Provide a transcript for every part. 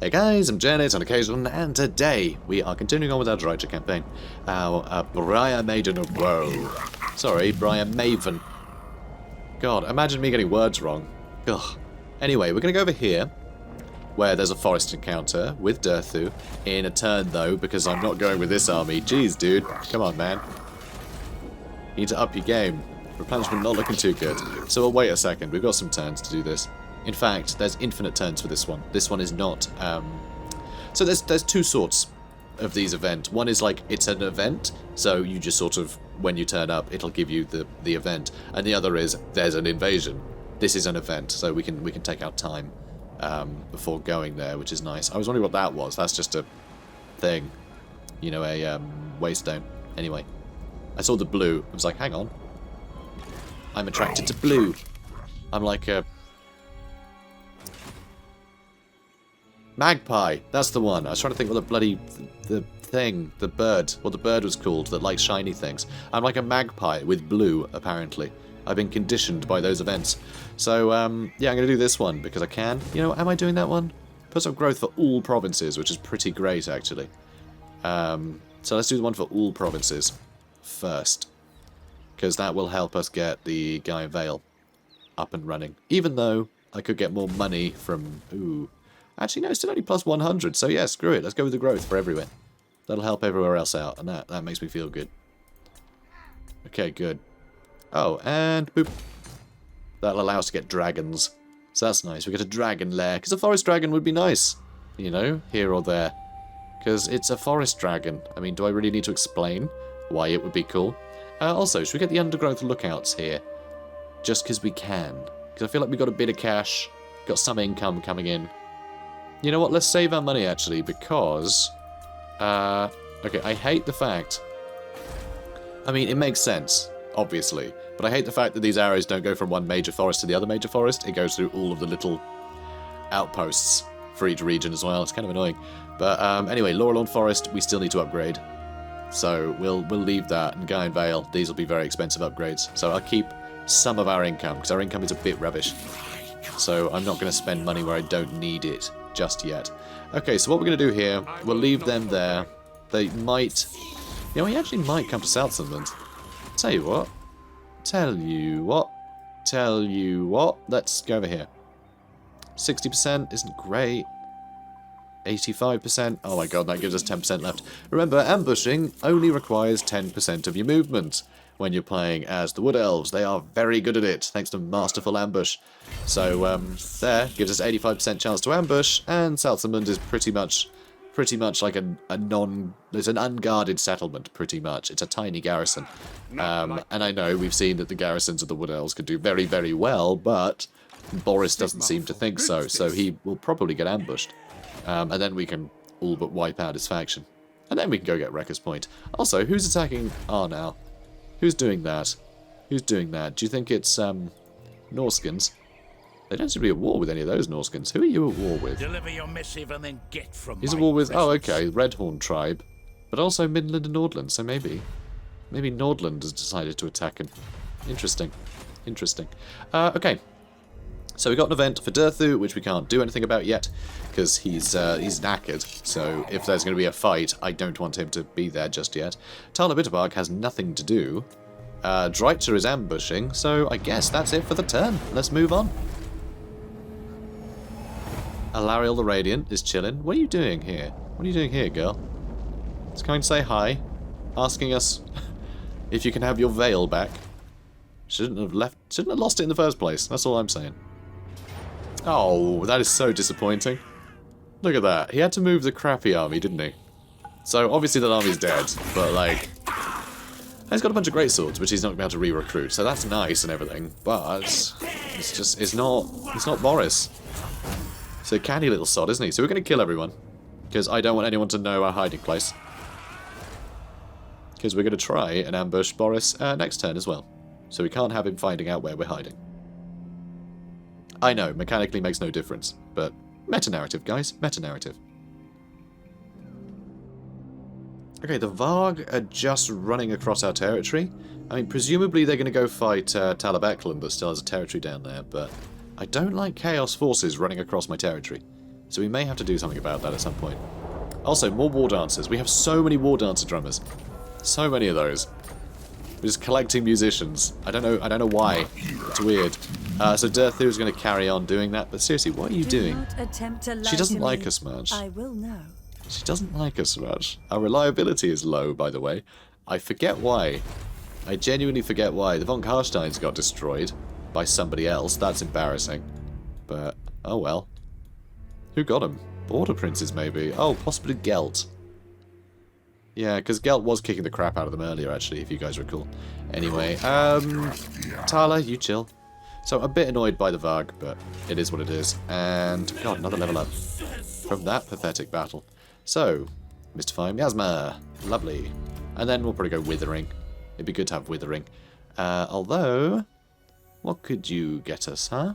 Hey guys, I'm Janet on occasion, and today we are continuing on with our Drycha campaign. Our Briarmaven of Woe. Sorry, Briarmaven. God, imagine me getting words wrong. Ugh. Anyway, we're going to go over here, where there's a forest encounter with Durthu, in a turn though, because I'm not going with this army. Jeez, dude. Come on, man. You need to up your game. Replenishment not looking too good. So we'll wait a second. We've got some turns to do this. In fact, there's infinite turns for this one. This one is not. So there's two sorts of these events. One is like, it's an event, so you just sort of, when you turn up, it'll give you the event. And the other is, there's an invasion. This is an event, so we can take our time before going there, which is nice. I was wondering what that was. That's just a thing. You know, a waystone. Anyway, I saw the blue. I was like, hang on. I'm attracted to blue. I'm like a... magpie, that's the one. I was trying to think what the bloody the bird, what the bird was called that likes shiny things. I'm like a magpie with blue, apparently. I've been conditioned by those events. So, yeah, I'm going to do this one because I can. You know, am I doing that one? Puts up growth for all provinces, which is pretty great, actually. So let's do the one for all provinces first. Because that will help us get the Gaia Vale up and running. Even though I could get more money from... ooh... actually, no, it's still only plus 100, so yeah, screw it. Let's go with the growth for everywhere. That'll help everywhere else out, and that makes me feel good. Okay, good. Oh, and boop. That'll allow us to get dragons. So that's nice. We get a dragon lair, because a forest dragon would be nice. You know, here or there. Because it's a forest dragon. I mean, do I really need to explain why it would be cool? Also, should we get the undergrowth lookouts here? Just because we can. Because I feel like we've got a bit of cash, got some income coming in. You know what, let's save our money, actually, because... okay, I hate the fact... I mean, it makes sense, obviously, but I hate the fact that these arrows don't go from one major forest to the other major forest. It goes through all of the little outposts for each region as well. It's kind of annoying. But anyway, Laurelorn Forest, we still need to upgrade. So we'll leave that, and Gaia Vale, these will be very expensive upgrades. So I'll keep some of our income, because our income is a bit rubbish. So I'm not going to spend money where I don't need it just yet. Okay, so what we're going to do here, we'll leave them there. They might... you know, he actually might come to South Sunderland. Tell you what. Let's go over here. 60% isn't great. 85%. Oh my god, that gives us 10% left. Remember, ambushing only requires 10% of your movement. When you're playing as the Wood Elves, they are very good at it, thanks to Masterful Ambush. So, there, gives us 85% chance to ambush, and Southumberland is pretty much like it's an unguarded settlement, pretty much. It's a tiny garrison. And I know we've seen that the garrisons of the Wood Elves could do very, very well, but Boris doesn't seem to think so, so he will probably get ambushed. And then we can all but wipe out his faction. And then we can go get Wrecker's Point. Also, who's attacking now? Who's doing that? Who's doing that? Do you think it's, Norskins? They don't seem to be at war with any of those Norskins. Who are you at war with? Deliver your missive and then get from He's at war with, oh, okay, Redhorn tribe. But also Middenland and Nordland, so maybe Nordland has decided to attack him. Interesting. Interesting. Okay. So we got an event for Durthu, which we can't do anything about yet, because he's knackered. So if there's going to be a fight, I don't want him to be there just yet. Tala Bitterbark has nothing to do. Drycha is ambushing, so I guess that's it for the turn. Let's move on. Alariel the Radiant is chilling. What are you doing here? What are you doing here, girl? It's coming to say hi, asking us if you can have your veil back. Shouldn't have lost it in the first place. That's all I'm saying. Oh, that is so disappointing. Look at that. He had to move the crappy army, didn't he? So, obviously that army's dead, but, like... he's got a bunch of great swords, which he's not going to be able to re-recruit, so that's nice and everything, but... it's not Boris. He's a canny little sod, isn't he? So we're going to kill everyone, because I don't want anyone to know our hiding place. Because we're going to try and ambush Boris next turn as well. So we can't have him finding out where we're hiding. I know, mechanically makes no difference, but meta-narrative, guys, meta-narrative. Okay, the Varg are just running across our territory. I mean, presumably they're going to go fight Talabekland that still has a territory down there, but I don't like Chaos forces running across my territory. So we may have to do something about that at some point. Also, more war dancers. We have so many war dancer drummers. So many of those. We're just collecting musicians. I don't know why. It's weird. So Dirthu is going to carry on doing that. But seriously, what are you doing? She doesn't like us much. I will know. She doesn't like us much. Our reliability is low, by the way. I forget why. I genuinely forget why. The von Karsteins got destroyed by somebody else. That's embarrassing. But, oh well. Who got them? Border princes, maybe. Oh, possibly Gelt. Yeah, because Gelt was kicking the crap out of them earlier, actually, if you guys recall. Anyway, Tala, you chill. So, I'm a bit annoyed by the Varg, but it is what it is. And, God, another level up from that pathetic battle. So, Mystify Miasma. Lovely. And then we'll probably go Withering. It'd be good to have Withering. Although, what could you get us, huh?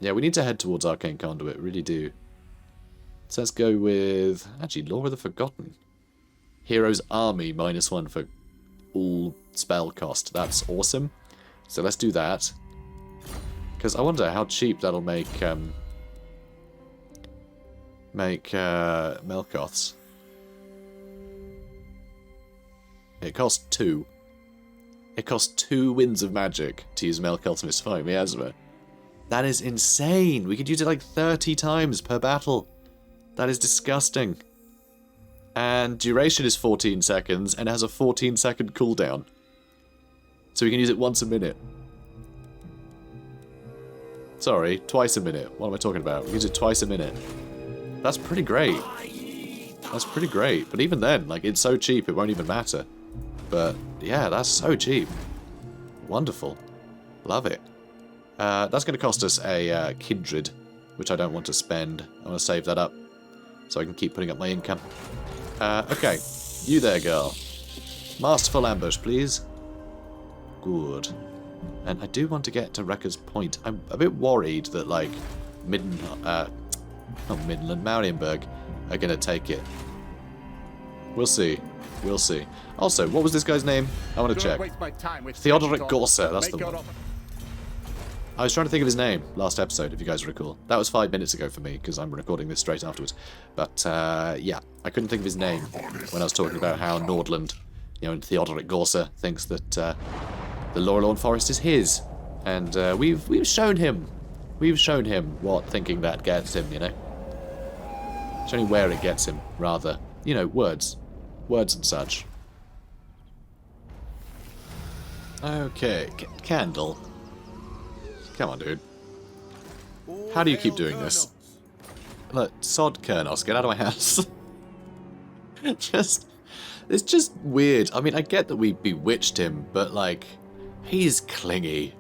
Yeah, we need to head towards Arcane Conduit, really do. So let's go with, actually, Law of the Forgotten. Hero's Army, -1 for all spell cost. That's awesome. So let's do that. Because I wonder how cheap that'll make Melkoths. It costs 2. It costs 2 winds of magic to use Melkoth's Mystify Miasma. That is insane! We could use it like 30 times per battle. That is disgusting. And duration is 14 seconds and it has a 14-second cooldown. So we can use it once a minute. Sorry, twice a minute. What am I talking about? We use it twice a minute. That's pretty great. That's pretty great. But even then, like, it's so cheap it won't even matter. But yeah, that's so cheap. Wonderful. Love it. That's going to cost us a Kindred, which I don't want to spend. I want to save that up so I can keep putting up my income. Okay, you there, girl. Masterful ambush, please. Good. And I do want to get to Wrecker's Point. I'm a bit worried that, like, not Middenland, Marienburg are going to take it. We'll see. We'll see. Also, what was this guy's name? I want to check. Theodoric Gorsa, that's the one. I was trying to think of his name last episode, if you guys recall. That was 5 minutes ago for me, because I'm recording this straight afterwards. But, yeah, I couldn't think of his name when I was talking about how Nordland, you know, and Theodoric Gorsa thinks that the Lorelorn Forest is his. And we've shown him. We've shown him what thinking that gets him, you know. Shown him where it gets him, rather. You know, words. Words and such. Okay, Candle. Come on, dude. How do you keep doing this? Look, sod Kurnos, get out of my house. It's just weird. I mean, I get that we bewitched him, but, like, he's clingy.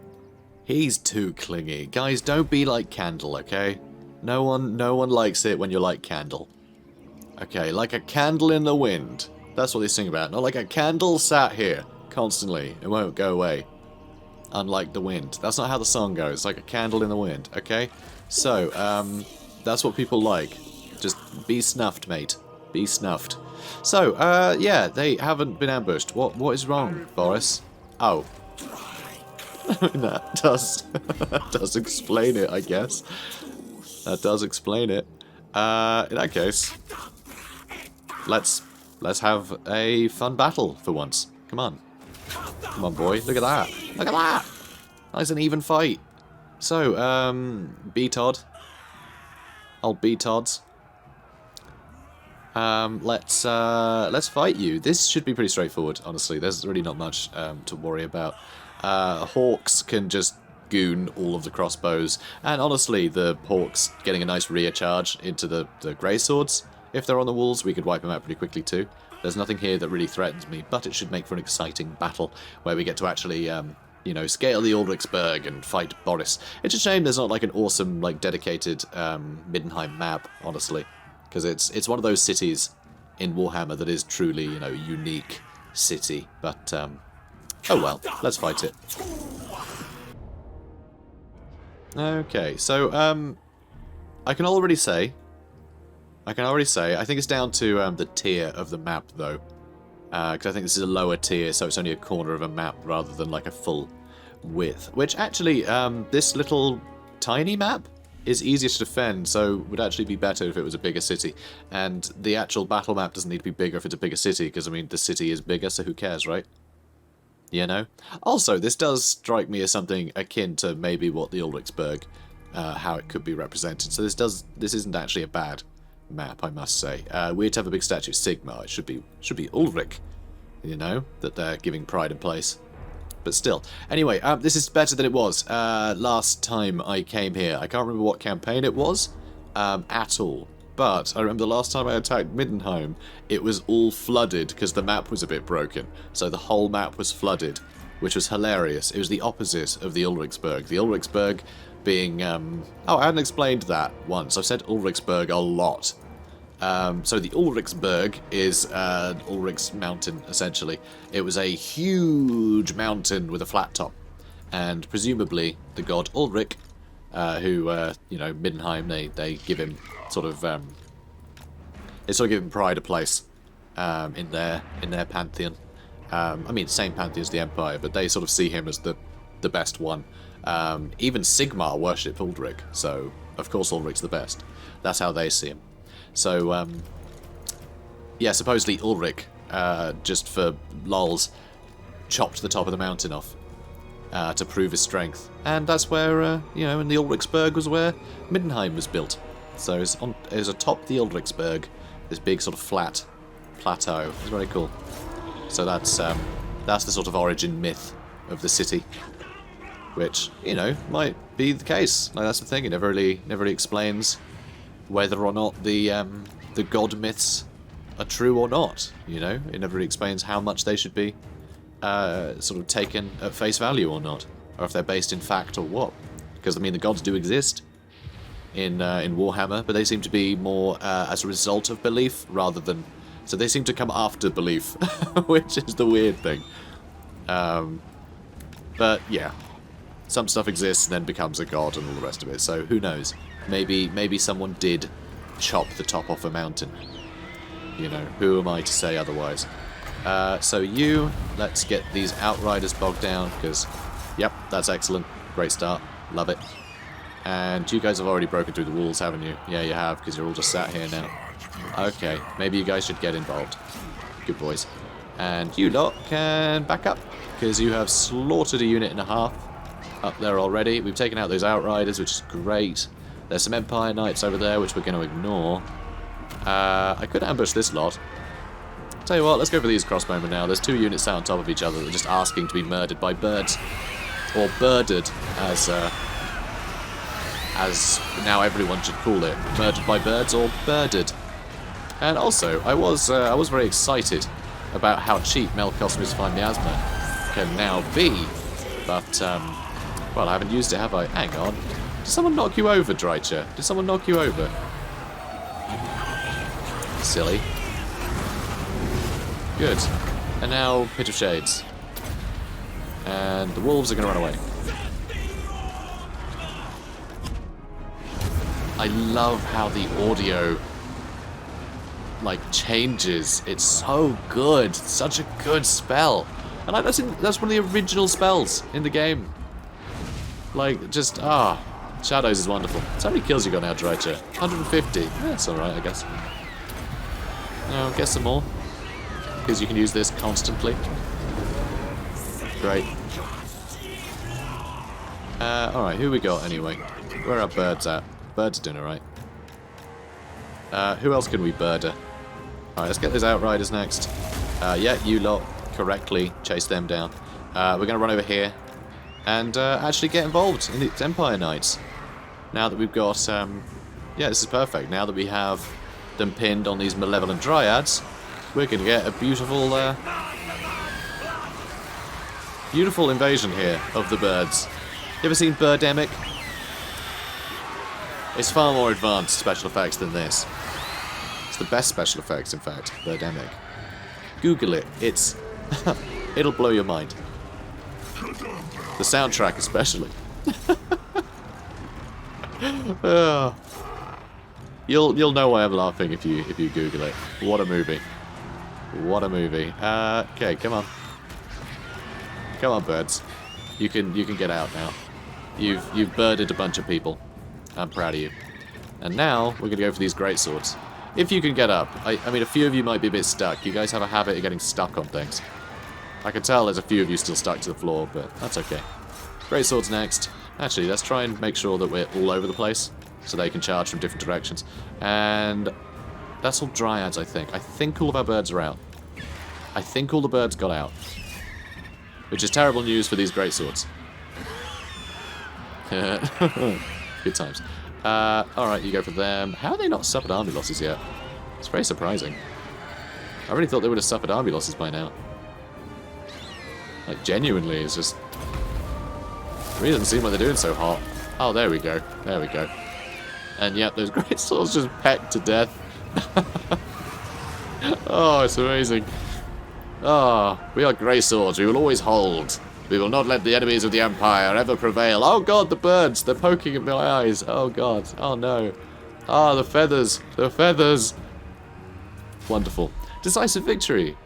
He's too clingy. Guys, don't be like Candle, okay? No one likes it when you're like Candle. Okay, like a candle in the wind. That's what they sing about. Not like a candle sat here constantly. It won't go away. Unlike the wind. That's not how the song goes. It's like a candle in the wind, okay? So, that's what people like. Just be snuffed, mate. Be snuffed. So, yeah, they haven't been ambushed. What is wrong, Boris? Oh. That does explain it, I guess. That does explain it. In that case, let's have a fun battle for once. Come on. Come on, boy. Look at that. Look at that. Nice and even fight. So, B-Todd. Old B-Todds. Let's fight you. This should be pretty straightforward, honestly. There's really not much to worry about. Hawks can just goon all of the crossbows. And honestly, the Hawks getting a nice rear charge into the Grey Swords. If they're on the walls, we could wipe them out pretty quickly too. There's nothing here that really threatens me, but it should make for an exciting battle where we get to actually, you know, scale the Ulrichsburg and fight Boris. It's a shame there's not like an awesome, like, dedicated Middenheim map, honestly, because it's one of those cities in Warhammer that is truly, you know, unique city. But oh well, let's fight it. Okay, so I can already say, I think it's down to the tier of the map, though. Because I think this is a lower tier, so it's only a corner of a map rather than like a full width. Which, actually, this little tiny map is easier to defend, so would actually be better if it was a bigger city. And the actual battle map doesn't need to be bigger if it's a bigger city, because, I mean, the city is bigger, so who cares, right? You know? Also, this does strike me as something akin to maybe what the Ulrichsburg, how it could be represented. So this isn't actually a bad map, I must say. Weird to have a big statue of Sigmar. It should be Ulrich, you know, that they're giving pride in place. But still. Anyway, this is better than it was last time I came here. I can't remember what campaign it was at all. But I remember the last time I attacked Middenheim, it was all flooded because the map was a bit broken. So the whole map was flooded, which was hilarious. It was the opposite of the Ulrichsburg. The Ulrichsburg being... oh, I hadn't explained that once. I've said Ulrichsburg a lot. So the Ulrichsburg is Ulrich's mountain, essentially. It was a huge mountain with a flat top. And presumably the god Ulrich, who, you know, Middenheim, they give him sort of... they sort of give him pride of place in their pantheon. I mean, same pantheon as the Empire, but they sort of see him as the best one. Even Sigmar worship Ulrich, so of course Ulrich's the best. That's how they see him. So, yeah, supposedly Ulrich, just for lols, chopped the top of the mountain off to prove his strength. And that's where, you know, in the Ulrichsburg was where Middenheim was built. So it's atop the Ulrichsburg, this big sort of flat plateau. It's very cool. So that's the sort of origin myth of the city, which, you know, might be the case. Like, that's the thing, it never really explains whether or not the god myths are true or not, you know? It never really explains how much they should be sort of taken at face value or not, or if they're based in fact or what. Because, I mean, the gods do exist in Warhammer, but they seem to be more as a result of belief rather than... So they seem to come after belief, which is the weird thing. But, yeah. Some stuff exists and then becomes a god and all the rest of it, so who knows? Maybe someone did chop the top off a mountain. You know, who am I to say otherwise? So let's get these Outriders bogged down, because, yep, that's excellent. Great start. Love it. And you guys have already broken through the walls, haven't you? Yeah, you have, because you're all just sat here now. Okay, maybe you guys should get involved. Good boys. And you lot can back up, because you have slaughtered a unit and a half up there already. We've taken out those Outriders, which is great. There's some Empire Knights over there, which we're going to ignore. I could ambush this lot. Tell you what, let's go for these crossbowmen now. There's two units sat on top of each other that are just asking to be murdered by birds. Or birded, as now everyone should call it. Murdered by birds or birded. And also, I was very excited about how cheap Melkosmith's Fine Miasma can now be. But, well, I haven't used it, have I? Hang on. Did someone knock you over, Drycha? Did someone knock you over? Silly. Good. And now, Pit of Shades. And the wolves are going to run away. I love how the audio, like, changes. It's so good. It's such a good spell. And that's one of the original spells in the game. Like, just, Shadows is wonderful. So how many kills you got now, Drycha? 150. Yeah, that's alright, I guess. No, get some more. Because you can use this constantly. Great. Alright, who we got anyway? Where are birds at? Birds are doing alright. Who else can we birder? Alright, let's get those Outriders next. Yeah, you lot correctly chase them down. We're going to run over here and actually get involved in the Empire Knights. Now that we've got... yeah, this is perfect. Now that we have them pinned on these Malevolent Dryads, we're going to get a beautiful... beautiful invasion here of the birds. You ever seen Birdemic? It's far more advanced special effects than this. It's the best special effects, in fact, Birdemic. Google it. It's... it'll blow your mind. The soundtrack especially. You'll know why I'm laughing if you Google it. What a movie. What a movie. Okay, come on. Come on, birds. You can get out now. You've birded a bunch of people. I'm proud of you. And now, we're going to go for these greatswords. If you can get up. I mean, a few of you might be a bit stuck. You guys have a habit of getting stuck on things. I can tell there's a few of you still stuck to the floor, but that's okay. Greatswords next. Actually, let's try and make sure that we're all over the place, so they can charge from different directions. And that's all dryads, I think. I think all of our birds are out. I think all the birds got out. Which is terrible news for these greatswords. Good times. Alright, you go for them. How have they not suffered army losses yet? It's very surprising. I really thought they would have suffered army losses by now. Like, genuinely, it's just... It really doesn't seem like they're doing so hot. Oh, there we go. There we go. And yep, those great swords just pecked to death. Oh, it's amazing. Oh, we are grey swords. We will always hold. We will not let the enemies of the Empire ever prevail. Oh god, the birds! They're poking at my eyes. Oh god. Oh no. Ah, the feathers. The feathers. Wonderful. Decisive victory.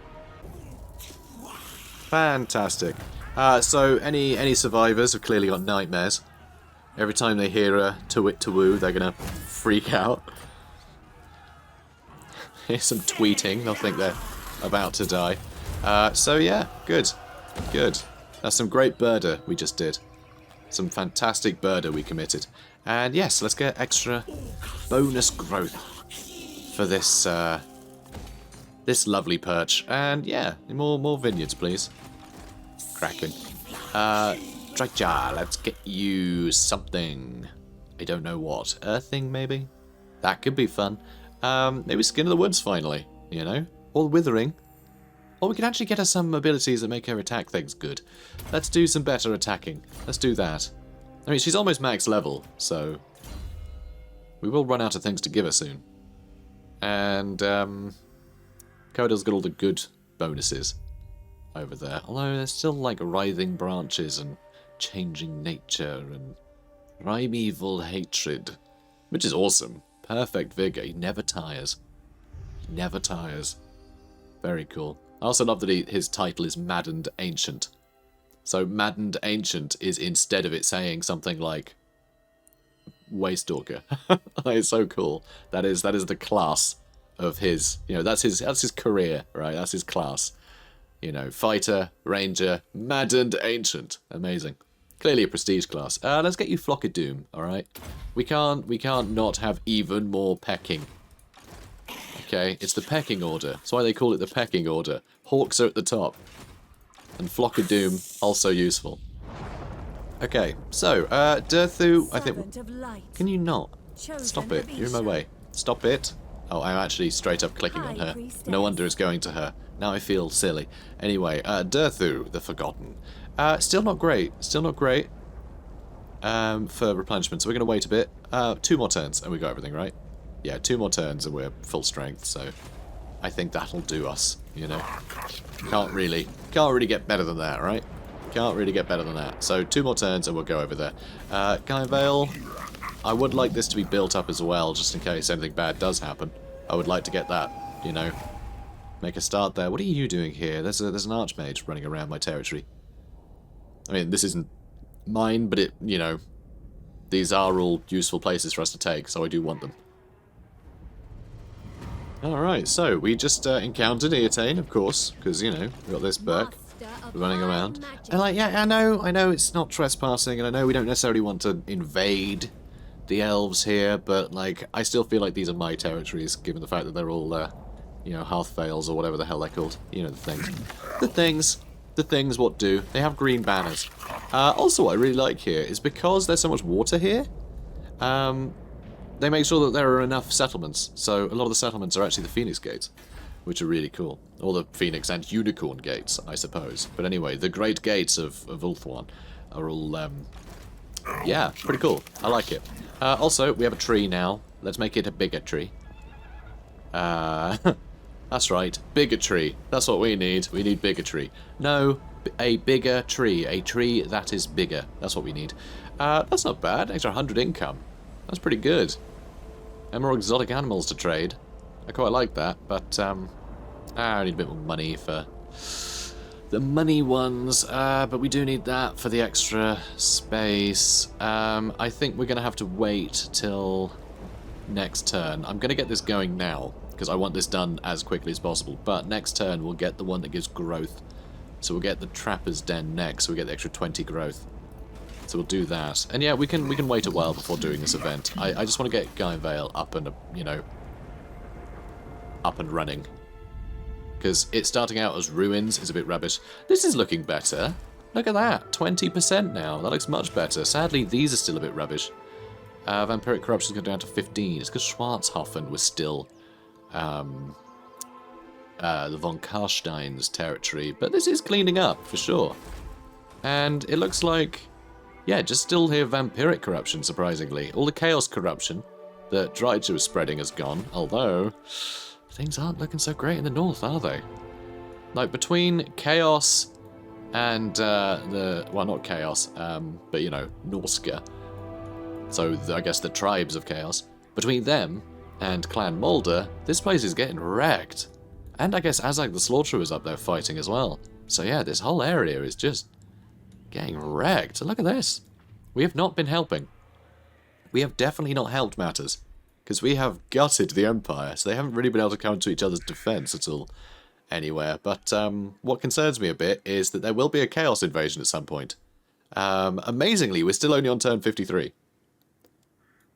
Fantastic. So any survivors have clearly got nightmares. Every time they hear a to-wit-to-woo, they're gonna freak out. Here's some tweeting. They'll think they're about to die. So yeah, good. Good. That's some great birder we just did. Some fantastic birder we committed. And yes, let's get extra bonus growth for this this lovely perch. And yeah, more vineyards, please. Cracking. Drycha, let's get you something. I don't know what. Earthing, maybe? That could be fun. Maybe Skin of the Woods, finally. You know? Or Withering. Or we can actually get her some abilities that make her attack things good. Let's do some better attacking. Let's do that. I mean, she's almost max level, so... we will run out of things to give her soon. And, Coda's got all the good bonuses over there. Although there's still, like, writhing branches and changing nature and primeval hatred. Which is awesome. Perfect vigor. He never tires. He never tires. Very cool. I also love that his title is Maddened Ancient. So Maddened Ancient is, instead of it saying something like Waystalker. It's so cool. That is the class of his, you know, that's his career, right? That's his class. You know, fighter, ranger, Maddened Ancient. Amazing. Clearly a prestige class. Let's get you Flock of Doom, alright? We can't not have even more pecking. Okay, it's the pecking order. That's why they call it the pecking order. Hawks are at the top. And Flock of Doom, also useful. Okay, so, Durthu, I think... Can you not? Stop it. You're in my way. Stop it. Oh, I'm actually straight up clicking on her. No wonder it's going to her. Now I feel silly. Anyway, Durthu, the Forgotten. Still not great. Still not great. For replenishment, so we're going to wait a bit. 2 more turns, and we got everything, right? Yeah, 2 more turns and we're full strength, so I think that'll do us, you know. Can't really get better than that, right? Can't really get better than that. So 2 more turns and we'll go over there. Guy Vale, I would like this to be built up as well, just in case anything bad does happen. I would like to get that, you know, make a start there. What are you doing here? There's an archmage running around my territory. I mean, this isn't mine, but it, you know, these are all useful places for us to take, so I do want them. Alright, so we just encountered Eotane, of course, because, you know, we got this Burke running around. And like, yeah, I know it's not trespassing, and I know we don't necessarily want to invade the elves here, but, like, I still feel like these are my territories, given the fact that they're all, you know, Hearthvales or whatever the hell they're called. You know, the things. The things. The things what do. They have green banners. Also, what I really like here is because there's so much water here, they make sure that there are enough settlements. So a lot of the settlements are actually the Phoenix Gates, which are really cool. Or the Phoenix and Unicorn Gates, I suppose. But anyway, the Great Gates of Ulthuan are all, yeah, pretty cool. I like it. Also, we have a tree now. Let's make it a bigger tree. That's right, bigger tree. That's what we need. We need bigger tree. No, a bigger tree. A tree that is bigger. That's what we need. That's not bad. Extra 100 income. That's pretty good. And more exotic animals to trade. I quite like that, but I need a bit more money for the money ones, but we do need that for the extra space. I think we're going to have to wait till next turn. I'm going to get this going now, because I want this done as quickly as possible, but next turn we'll get the one that gives growth. So we'll get the Trapper's Den next, so we get the extra 20 growth. So we'll do that. And yeah, we can wait a while before doing this event. I just want to get Guy Vale up and, you know, up and running. Because it starting out as ruins is a bit rubbish. This is looking better. Look at that, 20% now. That looks much better. Sadly, these are still a bit rubbish. Vampiric corruption's gone down to 15. It's because Schwarzhofen was still the von Karstein's territory. But this is cleaning up, for sure. And it looks like, yeah, just still here vampiric corruption, surprisingly. All the chaos corruption that Drycha was spreading has gone, although things aren't looking so great in the north, are they? Like, between chaos and well, not chaos, but, you know, Norska. So, I guess the tribes of chaos. Between them and Clan Mulder, this place is getting wrecked. And I guess Azhag the Slaughterer is up there fighting as well. So yeah, this whole area is just getting wrecked. Look at this. We have not been helping. We have definitely not helped matters. Because we have gutted the Empire, so they haven't really been able to come to each other's defense at all anywhere. But what concerns me a bit is that there will be a Chaos invasion at some point. Amazingly, we're still only on turn 53.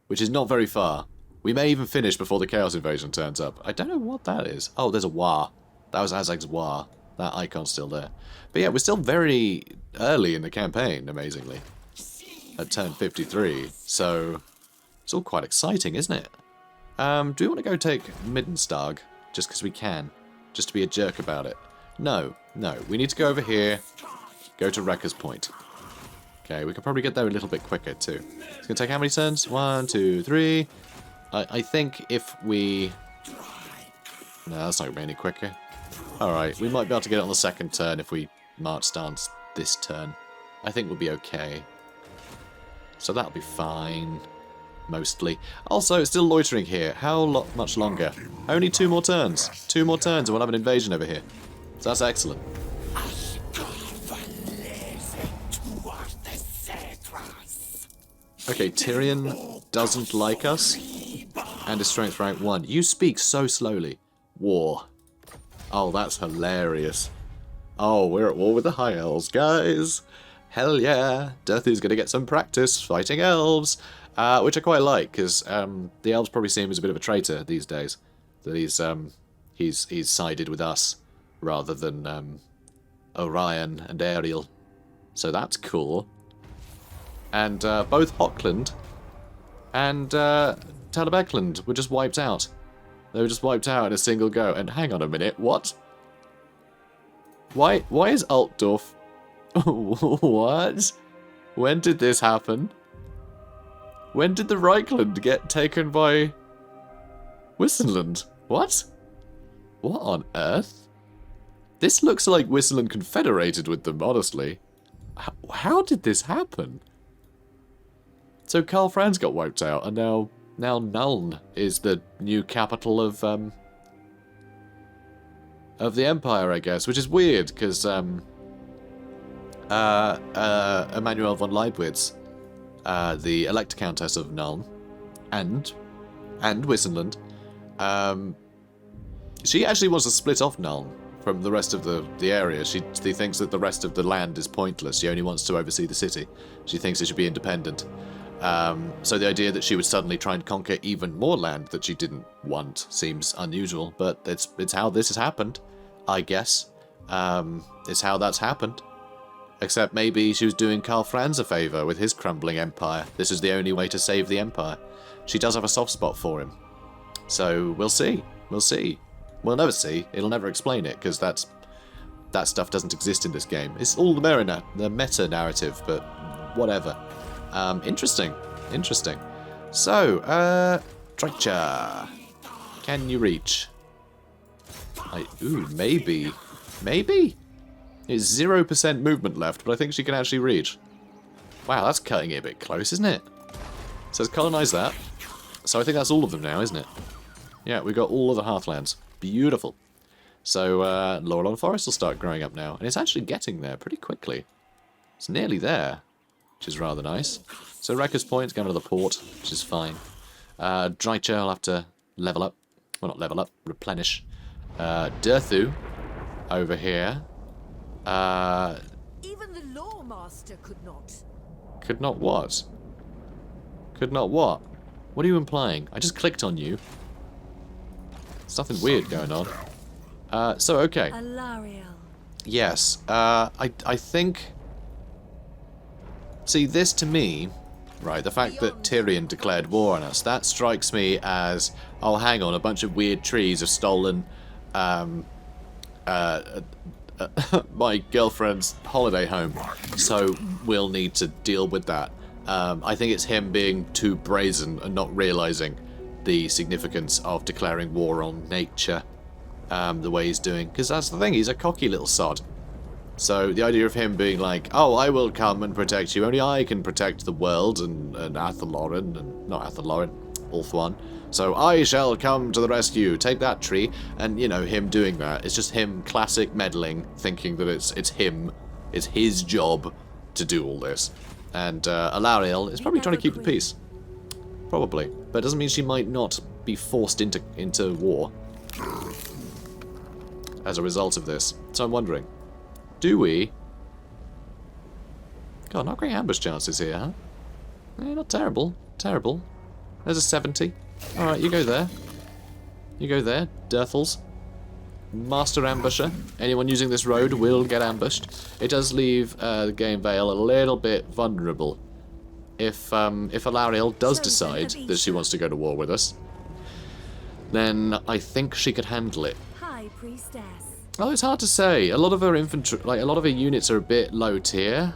Which is not very far. We may even finish before the Chaos invasion turns up. I don't know what that is. Oh, there's a War. That was Azhag's War. That icon's still there. But yeah, we're still very early in the campaign, amazingly. At turn 53. So it's all quite exciting, isn't it? Do we want to go take Middenstag? Just because we can. Just to be a jerk about it. No, no. We need to go over here. Go to Wrecker's Point. Okay, we can probably get there a little bit quicker, too. It's going to take how many turns? 1, 2, 3. I think if we... No, that's not going to be any quicker. Alright, we might be able to get it on the second turn if we march stance this turn. I think we'll be okay. So that'll be fine. Mostly. Also, it's still loitering here. How much longer? Only 2 more turns. 2 more turns and we'll have an invasion over here. So that's excellent. Okay, Tyrion doesn't like us. And is strength rank 1. You speak so slowly. War. Oh, that's hilarious. Oh, we're at war with the High Elves, guys. Hell yeah. Dirthy's gonna get some practice fighting elves. Which I quite like, because the elves probably see him as a bit of a traitor these days. That he's sided with us rather than Orion and Ariel. So that's cool. And both Hockland and Talabecland were just wiped out. They were just wiped out in a single go. And hang on a minute, what? Why is Altdorf... What? When did this happen? When did the Reichland get taken by Wissenland? What? What on earth? This looks like Wissenland confederated with them, honestly. How did this happen? So Karl Franz got wiped out, and now Nuln is the new capital of the Empire, I guess, which is weird, because Emanuel von Leibwitz, the Elector Countess of Nuln, and Wissenland, she actually wants to split off Nuln from the rest of the area. She thinks that the rest of the land is pointless. She only wants to oversee the city. She thinks it should be independent. So the idea that she would suddenly try and conquer even more land that she didn't want seems unusual, but it's how this has happened, I guess. It's how that's happened. Except maybe she was doing Karl Franz a favour with his crumbling empire. This is the only way to save the empire. She does have a soft spot for him. So we'll see. We'll see. We'll never see. It'll never explain it, because that stuff doesn't exist in this game. It's all the meta-narrative, but whatever. Interesting. Interesting. So, Drycha. Can you reach? Ooh, maybe. Maybe? It's 0% movement left, but I think she can actually reach. Wow, that's cutting it a bit close, isn't it? So let's colonise that. So I think that's all of them now, isn't it? Yeah, we got all of the Hearthlands. Beautiful. So Laurelon Forest will start growing up now. And it's actually getting there pretty quickly. It's nearly there, which is rather nice. So Wrecker's Point, going to the port, which is fine. Drycha will have to level up. Well, not level up, replenish. Durthu over here. Even the Lawmaster could not. Could not what? Could not what? What are you implying? I just clicked on you. There's nothing weird going on. So, okay. Alariel. Yes. I think... See, this to me, right, the fact that Tyrion declared war on us, that strikes me as, oh, hang on, a bunch of weird trees have stolen my girlfriend's holiday home, so we'll need to deal with that. I think it's him being too brazen and not realising the significance of declaring war on nature the way he's doing, because that's the thing, he's a cocky little sod. So the idea of him being like, oh, I will come and protect you, only I can protect the world, and Athel Loren, and not Athel Loren, Ulthuan. So I shall come to the rescue, take that tree, and, you know, him doing that. It's just him classic meddling, thinking that it's him, it's his job to do all this. And Alariel is probably trying to keep the peace. Probably. But it doesn't mean she might not be forced into war as a result of this. So I'm wondering, do we... God, not great ambush chances here, huh? Eh, not terrible. Terrible. There's a 70. Alright, you go there. You go there, Durthels. Master Ambusher. Anyone using this road will get ambushed. It does leave the game Vale a little bit vulnerable. If Alariel does decide that she wants to go to war with us, then I think she could handle it. High Priestess. Oh, it's hard to say. A lot of her infantry, like a lot of her units are a bit low tier.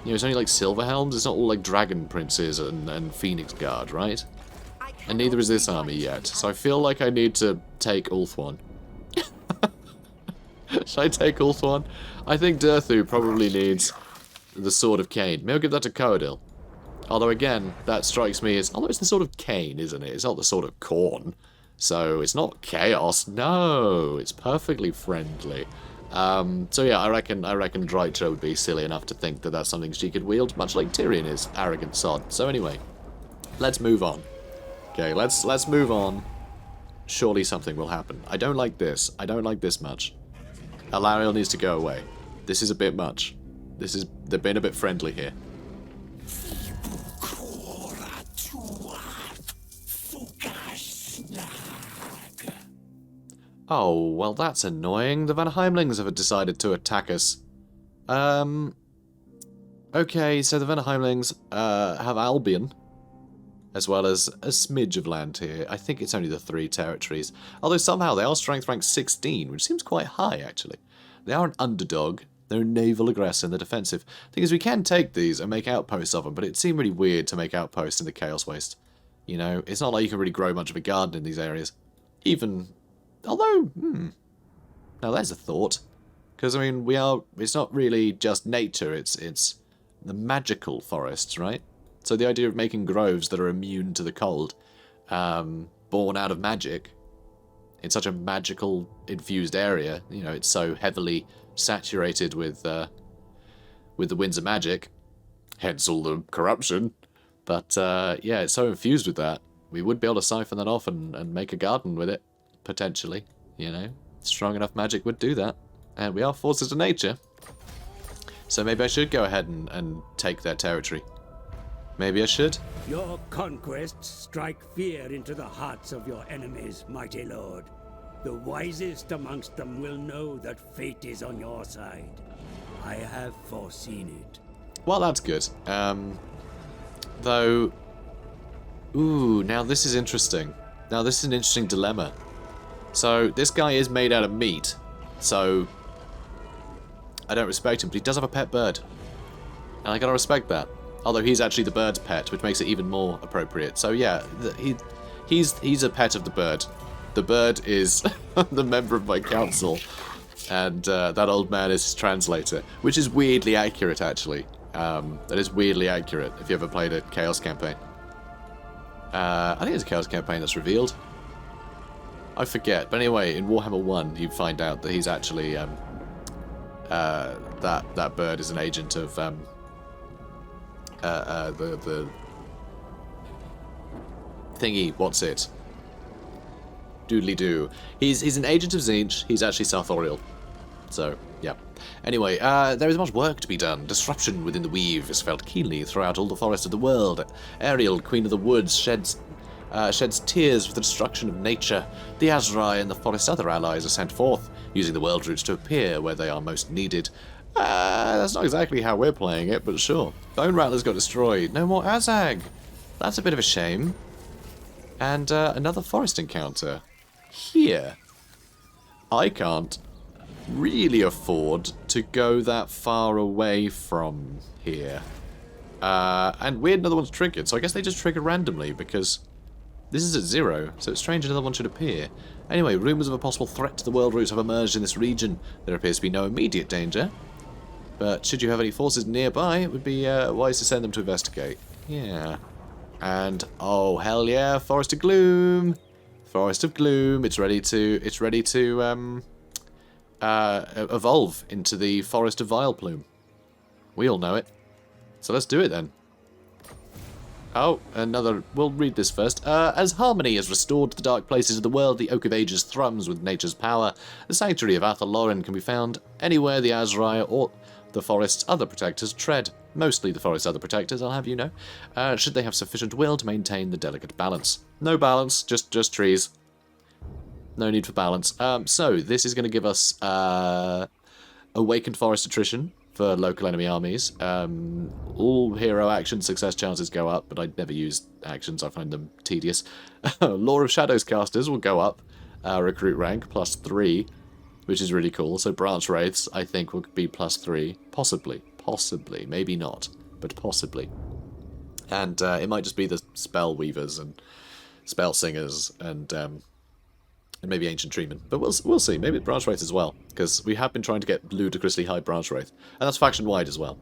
You know, it's only like Silver Helms. It's not all like Dragon Princes and Phoenix Guard, right? And neither is this army yet. So I feel like I need to take Ulthuan. Should I take Ulthuan? I think Durthu probably needs the Sword of Cain. Maybe I'll give that to Coadil. Although again, that strikes me as... Although it's the Sword of Cain, isn't it? It's not the Sword of Corn. So it's not chaos. No, it's perfectly friendly. So yeah, I reckon Drycha would be silly enough to think that that's something she could wield, much like Tyrion is, arrogant sod. So anyway, let's move on. Okay, let's move on. Surely something will happen. I don't like this. I don't like this much. Alariel needs to go away. This is a bit much. They've been a bit friendly here. Oh, well that's annoying. The Van Heimlings have decided to attack us. Okay, so the Van Heimlings have Albion, as well as a smidge of land here. I think it's only the 3 territories. Although somehow they are strength rank 16, which seems quite high, actually. They are an underdog. They're a naval aggressor and they're defensive. Thing is, we can take these and make outposts of them, but it seemed really weird to make outposts in the Chaos Waste. You know, it's not like you can really grow much of a garden in these areas. Even... Although, now there's a thought. Because, I mean, it's not really just nature, it's the magical forests, right? So the idea of making groves that are immune to the cold, born out of magic, in such a magical infused area, you know, it's so heavily saturated with the winds of magic, hence all the corruption. But yeah, it's so infused with that, we would be able to siphon that off and make a garden with it, potentially. You know, strong enough magic would do that, and we are forces of nature. So maybe I should go ahead and take their territory. Maybe I should. Your conquests strike fear into the hearts of your enemies, mighty lord. The wisest amongst them will know that fate is on your side. I have foreseen it. Well, that's good. Though... Ooh, now this is interesting. Now this is an interesting dilemma. So, this guy is made out of meat. So, I don't respect him, but he does have a pet bird. And I gotta respect that. Although he's actually the bird's pet, which makes it even more appropriate. So yeah, he's a pet of the bird. The bird is the member of my council, and that old man is his translator, which is weirdly accurate, actually. That is weirdly accurate, if you ever played a Chaos campaign. I think it's a Chaos campaign that's revealed. I forget. But anyway, in Warhammer 1, you find out that he's actually that bird is an agent of the thingy. What's it? Doodly doo. He's an agent of Tzeentch. He's actually Sarthorial. So yeah. Anyway, there is much work to be done. Disruption within the weave is felt keenly throughout all the forests of the world. Ariel, Queen of the Woods, sheds tears for the destruction of nature. The Azhag and the forest's other allies are sent forth, using the world roots to appear where they are most needed. That's not exactly how we're playing it, but sure. Bone Rattlers got destroyed. No more Azhag. That's a bit of a shame. And another forest encounter. Here. I can't really afford to go that far away from here. And weird, another one's triggered, so I guess they just trigger randomly because this is at 0, so it's strange another one should appear. Anyway, rumours of a possible threat to the world roots have emerged in this region. There appears to be no immediate danger, but should you have any forces nearby, it would be wise to send them to investigate. Yeah. And oh hell yeah, Forest of Gloom! Forest of Gloom. It's ready to evolve into the Forest of Vileplume. We all know it. So let's do it then. Oh, another... We'll read this first. As harmony is restored to the dark places of the world, the Oak of Ages thrums with nature's power. The sanctuary of Athel Loren can be found anywhere the Azhag or the forest's other protectors tread. Mostly the forest's other protectors, I'll have you know. Should they have sufficient will to maintain the delicate balance. No balance, just trees. No need for balance. So, this is going to give us Awakened Forest Attrition for local enemy armies. All hero action success chances go up, but I never use actions, I find them tedious. Law of Shadows casters will go up, recruit rank, +3, which is really cool. So Branch Wraiths, I think, will be +3. Possibly, maybe not, but possibly. And it might just be the Spell Weavers and Spell Singers and maybe Ancient Treemen. But we'll see. Maybe Branch Wraith as well, because we have been trying to get ludicrously high Branch Wraith. And that's faction-wide as well,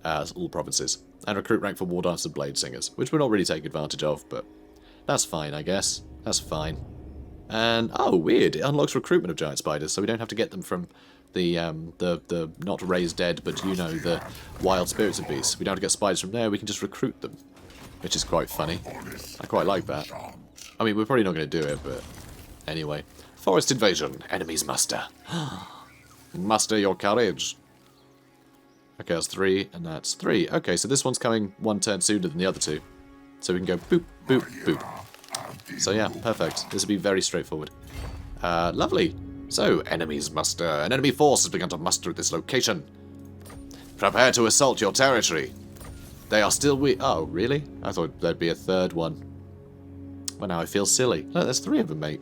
as all provinces. And recruit rank for War Dance and Blade Singers, which we're not really taking advantage of, but that's fine, I guess. That's fine. And, oh, weird, it unlocks recruitment of Giant Spiders, so we don't have to get them from the not raised dead, but, you know, the Wild Spirits of Beasts. We don't have to get spiders from there, we can just recruit them, which is quite funny. I quite like that. I mean, we're probably not going to do it, but... Anyway, Forest Invasion, enemies muster. Muster your courage. Okay, that's 3, and that's 3. Okay, so this one's coming one turn sooner than the other two. So we can go boop, boop, boop. So yeah, perfect. This will be very straightforward. Lovely. So, enemies muster. An enemy force has begun to muster at this location. Prepare to assault your territory. They are still oh, really? I thought there'd be a third one. Well, now I feel silly. No, there's 3 of them, mate.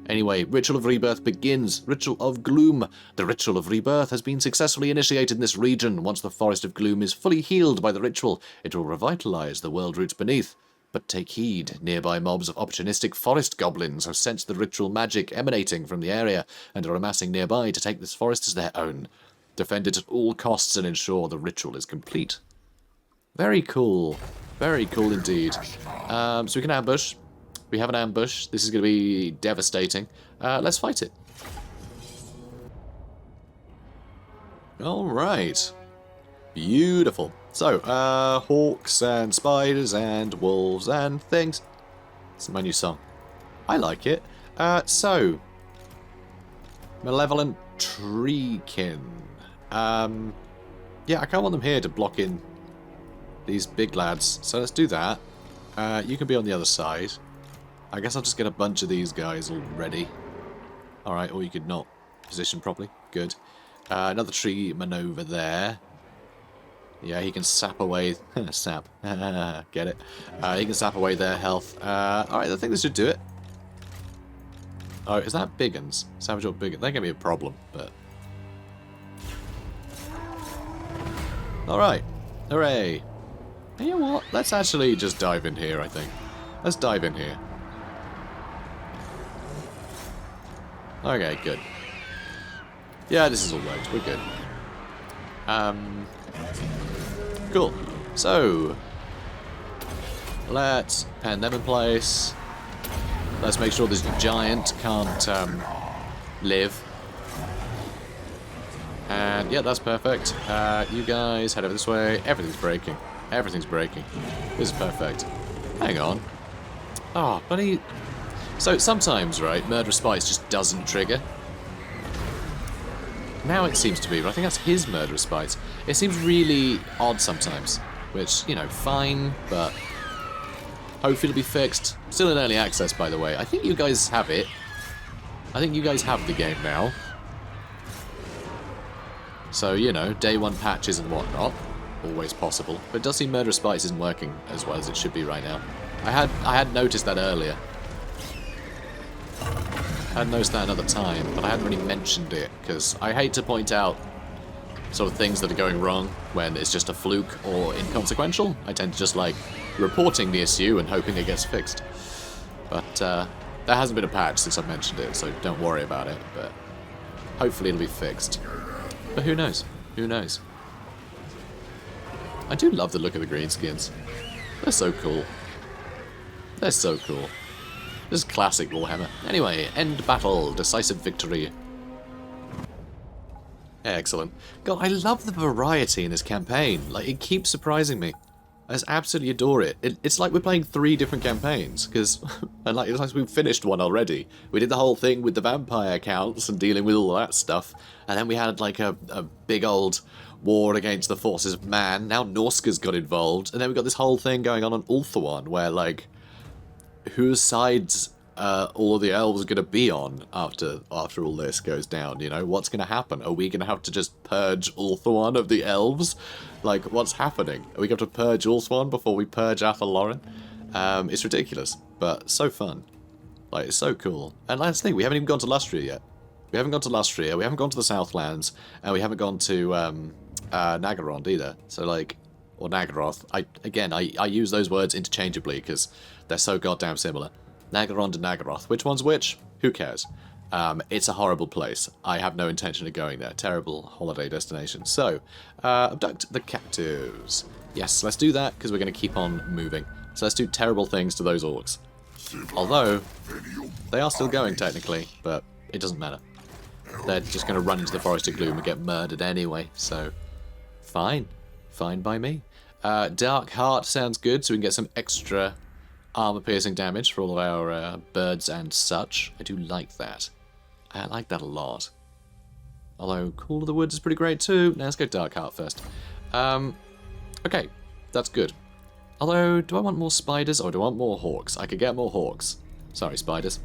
Anyway, Ritual of Rebirth begins. Ritual of Gloom. The Ritual of Rebirth has been successfully initiated in this region. Once the Forest of Gloom is fully healed by the ritual, it will revitalize the world roots beneath. But take heed, nearby mobs of opportunistic forest goblins have sensed the ritual magic emanating from the area and are amassing nearby to take this forest as their own. Defend it at all costs and ensure the ritual is complete. Very cool. Very cool indeed. So we can ambush. We have an ambush. This is going to be devastating. Let's fight it. Alright. Beautiful. So, hawks and spiders and wolves and things. It's my new song. I like it. So, Malevolent Treekin. Yeah, I can't want them here to block in these big lads. So let's do that. You can be on the other side. I guess I'll just get a bunch of these guys already. Alright, or you could not position properly. Good. Another tree maneuver there. Yeah, he can sap away... sap. Get it? He can sap away their health. Alright, I think this should do it. Oh, is that Biggins? Savage or Biggins? They're going to be a problem, but... Alright. Hooray. You know what? Let's actually just dive in here, I think. Let's dive in here. Okay, good. Yeah, this is all right. We're good. Cool. So, let's pen them in place. Let's make sure this giant can't live. And yeah, that's perfect. You guys head over this way. Everything's breaking. Everything's breaking. This is perfect. Hang on. Oh, bloody... So sometimes, right, Murderous Spice just doesn't trigger. Now it seems to be, but I think that's his Murderous Spice. It seems really odd sometimes, which, you know, fine, but hopefully it'll be fixed. Still in early access, by the way. I think you guys have it. I think you guys have the game now. So, you know, day one patches and whatnot. Always possible. But it does seem Murderous Spice isn't working as well as it should be right now. I had noticed that earlier. I had noticed that another time, but I hadn't really mentioned it, because I hate to point out sort of things that are going wrong when it's just a fluke or inconsequential. I tend to just like reporting the issue and hoping it gets fixed. But there hasn't been a patch since I've mentioned it, so don't worry about it, but hopefully it'll be fixed. But who knows? Who knows? I do love the look of the Greenskins. They're so cool. They're so cool. This is classic Warhammer. Anyway, end battle, decisive victory. Excellent. God, I love the variety in this campaign. Like, it keeps surprising me. I just absolutely adore it. It's like we're playing 3 different campaigns, because it's like we've finished one already. We did the whole thing with the vampire counts and dealing with all that stuff, and then we had like a big old war against the forces of man. Now Norska's got involved, and then we got this whole thing going on Ulthuan, where like, whose sides all of the elves are going to be on after all this goes down, you know? What's going to happen? Are we going to have to just purge Ulthuan of the elves? Like, what's happening? Are we going to purge Ulthuan before we purge Athel Loren? It's ridiculous, but so fun. Like, it's so cool. And last thing, we haven't even gone to Lustria yet. We haven't gone to Lustria, we haven't gone to the Southlands, and we haven't gone to Naggarond either. So, like, or Naggaroth. I use those words interchangeably because they're so goddamn similar. Naggarond and Naggaroth. Which one's which? Who cares? It's a horrible place. I have no intention of going there. Terrible holiday destination. So, abduct the captives. Yes, let's do that because we're going to keep on moving. So let's do terrible things to those orcs. Although, they are still going technically, but it doesn't matter. They're just going to run into the Forest of Gloom and get murdered anyway, so fine. Fine by me. Dark Heart sounds good, so we can get some extra armor-piercing damage for all of our birds and such. I do like that. I like that a lot. Although Call of the Woods is pretty great too. Now let's go Dark Heart first. Okay, that's good. Although, do I want more spiders or do I want more hawks? I could get more hawks. Sorry, spiders.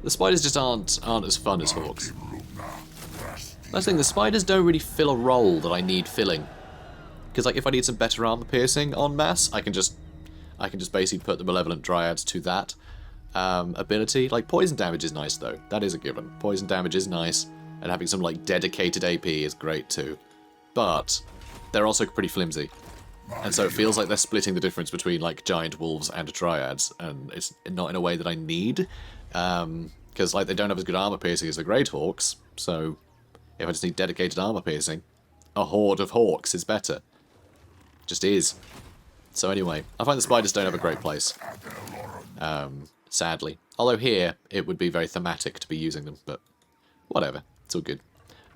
The spiders just aren't as fun as hawks. Last thing, the spiders don't really fill a role that I need filling. Because like if I need some better armor piercing en masse, I can just basically put the Malevolent Dryads to that ability. Like poison damage is nice though. That is a given. Poison damage is nice, and having some like dedicated AP is great too. But they're also pretty flimsy. And so it feels like they're splitting the difference between like giant wolves and dryads, and it's not in a way that I need. Because like they don't have as good armor piercing as the Great Hawks, so if I just need dedicated armor piercing, a horde of hawks is better. Just is. So anyway, I find the spiders don't have a great place. Sadly. Although here, it would be very thematic to be using them, but whatever. It's all good.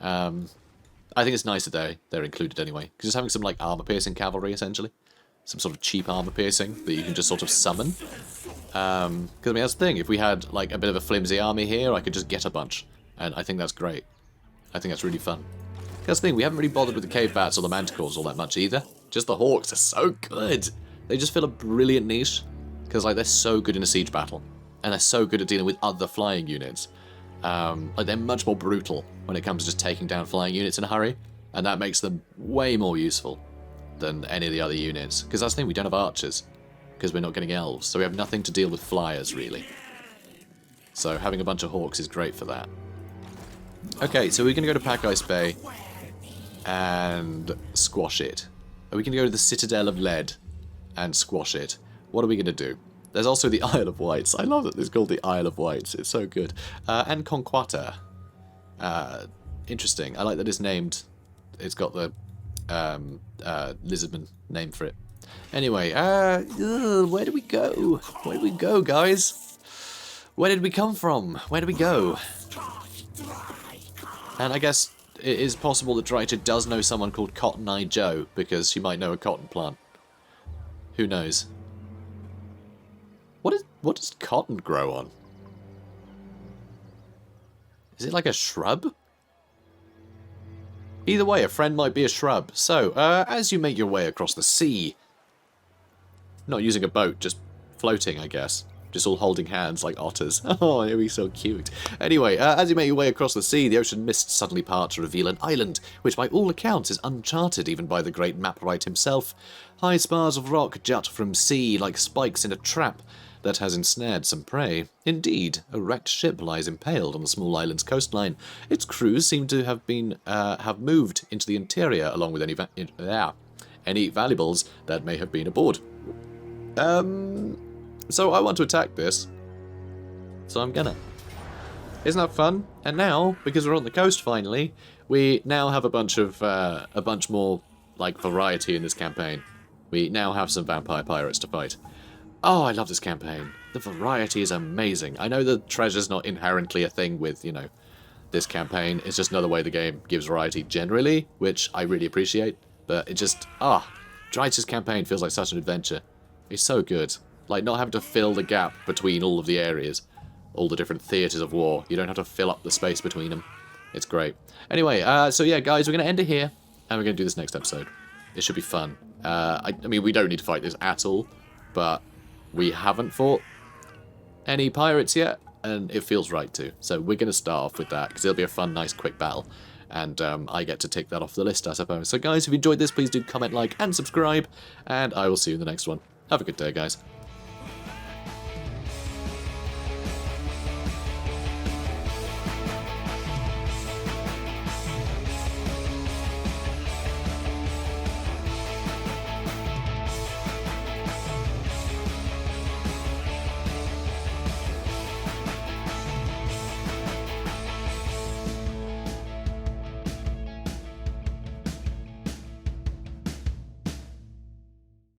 I think it's nice that they're included anyway. Because just having some like armor-piercing cavalry, essentially. Some sort of cheap armor-piercing that you can just sort of summon. Because I mean, that's the thing. If we had like a bit of a flimsy army here, I could just get a bunch. And I think that's great. I think that's really fun. That's the thing, we haven't really bothered with the cave bats or the manticores all that much either. Just the hawks are so good. They just fill a brilliant niche. Because like they're so good in a siege battle. And they're so good at dealing with other flying units. Like they're much more brutal when it comes to just taking down flying units in a hurry. And that makes them way more useful than any of the other units. Because that's the thing, we don't have archers. Because we're not getting elves. So we have nothing to deal with flyers, really. So having a bunch of hawks is great for that. Okay, so we're going to go to Pack Ice Bay and squash it. Are we going to go to the Citadel of Lead and squash it? What are we going to do? There's also the Isle of Wights. I love that it's called the Isle of Wights. It's so good. And Conquata. Interesting. I like that it's named. It's got the lizardman name for it. Anyway, where do we go? Where do we go, guys? Where did we come from? Where did we go? And I guess it is possible that Drycha does know someone called Cotton Eye Joe, because she might know a cotton plant. Who knows? What does cotton grow on? Is it like a shrub? Either way, a friend might be a shrub. So, as you make your way across the sea, not using a boat, just floating, I guess. Just all holding hands like otters. Oh, it'd be so cute. Anyway, as you make your way across the sea, the ocean mist suddenly part to reveal an island, which by all accounts is uncharted even by the great map-wright himself. High spars of rock jut from sea like spikes in a trap that has ensnared some prey. Indeed, a wrecked ship lies impaled on the small island's coastline. Its crews seem to have moved into the interior along with any valuables that may have been aboard. So I want to attack this. So I'm gonna. Isn't that fun? And now, because we're on the coast finally, we now have a bunch more like variety in this campaign. We now have some vampire pirates to fight. Oh, I love this campaign. The variety is amazing. I know the treasure's not inherently a thing with, you know, this campaign. It's just another way the game gives variety generally, which I really appreciate. But it just, Drycha's campaign feels like such an adventure. It's so good. Like, not having to fill the gap between all of the areas. All the different theatres of war. You don't have to fill up the space between them. It's great. Anyway, so yeah, guys, we're going to end it here. And we're going to do this next episode. It should be fun. I mean, we don't need to fight this at all. But we haven't fought any pirates yet. And it feels right to. So we're going to start off with that. Because it'll be a fun, nice, quick battle. And I get to tick that off the list, I suppose. So guys, if you enjoyed this, please do comment, like, and subscribe. And I will see you in the next one. Have a good day, guys.